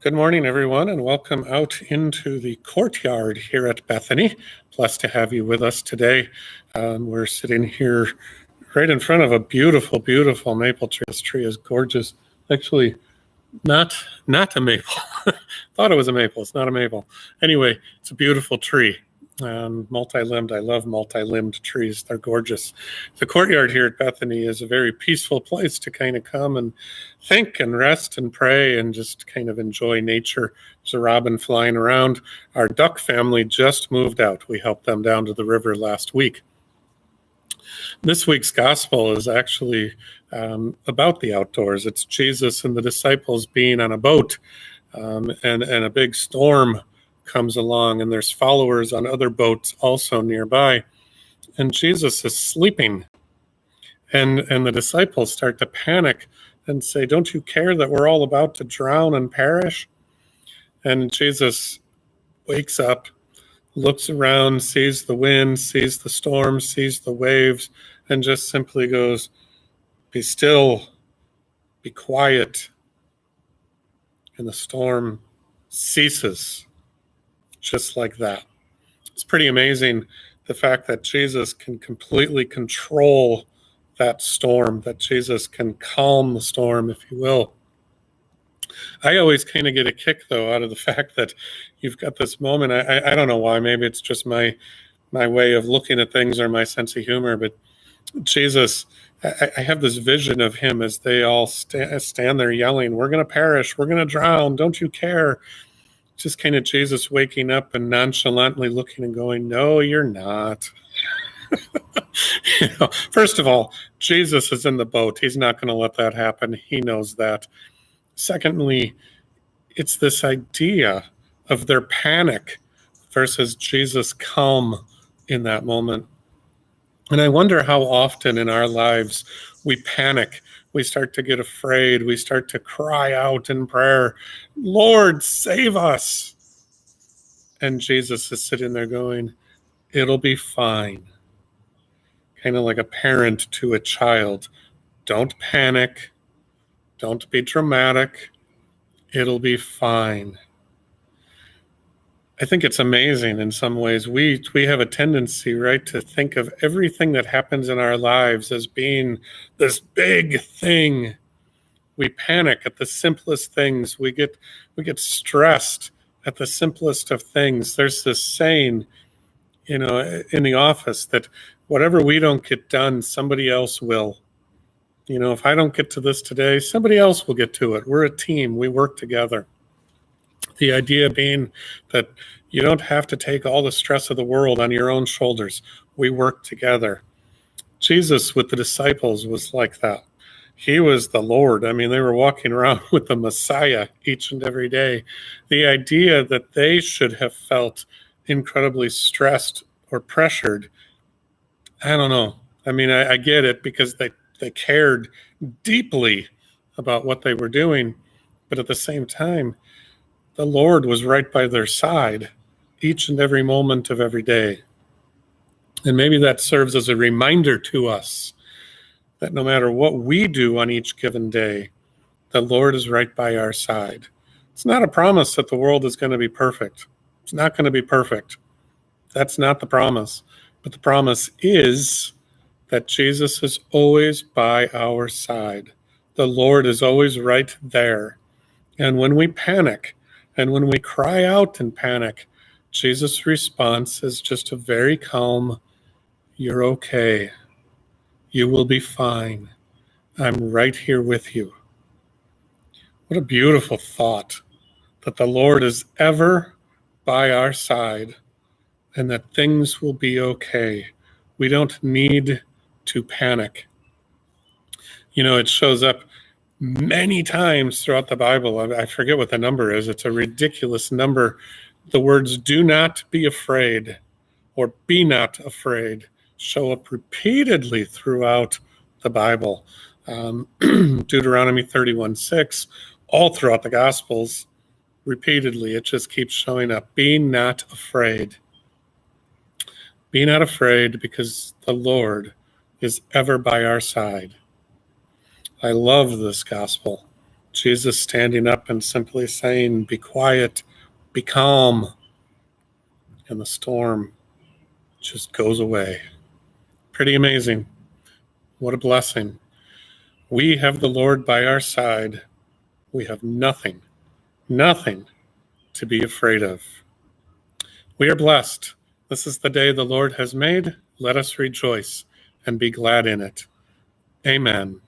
Good morning, everyone, and welcome out into the courtyard here at Bethany. Blessed to have you with us today. We're sitting here right in front of a beautiful, beautiful maple tree. This tree is gorgeous. Actually, not a maple. Thought it was a maple. It's not a maple. Anyway, it's a beautiful tree. Multi-limbed. I love multi-limbed trees. They're gorgeous. The courtyard here at Bethany is a very peaceful place to kind of come and think and rest and pray and just kind of enjoy nature. There's a robin flying around. Our duck family just moved out. We helped them down to the river last week. This week's gospel is actually about the outdoors. It's Jesus and the disciples being on a boat, and a big storm comes along, and there's followers on other boats also nearby, and Jesus is sleeping, and the disciples start to panic and say, "Don't you care that we're all about to drown and perish?" And Jesus wakes up, looks around, sees the wind, sees the storm, sees the waves, and just simply goes, "Be still, be quiet." And the storm ceases just like that. It's pretty amazing, the fact that Jesus can completely control that storm, that Jesus can calm the storm, if you will. I always kind of get a kick, though, out of the fact that you've got this moment. I don't know why. Maybe it's just my way of looking at things or my sense of humor, but Jesus, I have this vision of him as they all stand there yelling, "We're going to perish, we're going to drown, don't you care?" Just kind of Jesus waking up and nonchalantly looking and going, "No, you're not." First of all, Jesus is in the boat. He's not going to let that happen. He knows that. Secondly, it's this idea of their panic versus Jesus' calm in that moment. And I wonder how often in our lives we panic. We start to get afraid. We start to cry out in prayer, "Lord, save us." And Jesus is sitting there going, "It'll be fine." Kind of like a parent to a child. Don't panic. Don't be dramatic. It'll be fine. I think it's amazing in some ways. We have a tendency, right, to think of everything that happens in our lives as being this big thing. We panic at the simplest things. We get stressed at the simplest of things. There's this saying, in the office, that whatever we don't get done, somebody else will. If I don't get to this today, somebody else will get to it. We're a team. We work together. The idea being that you don't have to take all the stress of the world on your own shoulders. We work together. Jesus with the disciples was like that. He was the Lord. I mean, they were walking around with the Messiah each and every day. The idea that they should have felt incredibly stressed or pressured, I don't know. I mean, I get it, because they cared deeply about what they were doing. But at the same time, the Lord was right by their side each and every moment of every day. And maybe that serves as a reminder to us that no matter what we do on each given day, the Lord is right by our side. It's not a promise that the world is going to be perfect. It's not going to be perfect. That's not the promise. But the promise is that Jesus is always by our side. The Lord is always right there. And when we panic, and when we cry out in panic, Jesus' response is just a very calm, "You're okay. You will be fine. I'm right here with you." What a beautiful thought, that the Lord is ever by our side and that things will be okay. We don't need to panic. It shows up many times throughout the Bible. I forget what the number is. It's a ridiculous number. The words "do not be afraid" or "be not afraid" show up repeatedly throughout the Bible. Deuteronomy 31:6, all throughout the Gospels, repeatedly. It just keeps showing up. Be not afraid. Be not afraid, because the Lord is ever by our side. I love this gospel. Jesus standing up and simply saying, "Be quiet, be calm," and the storm just goes away. Pretty amazing. What a blessing. We have the Lord by our side. We have nothing to be afraid of. We are blessed. This is the day the Lord has made. Let us rejoice and be glad in it. Amen.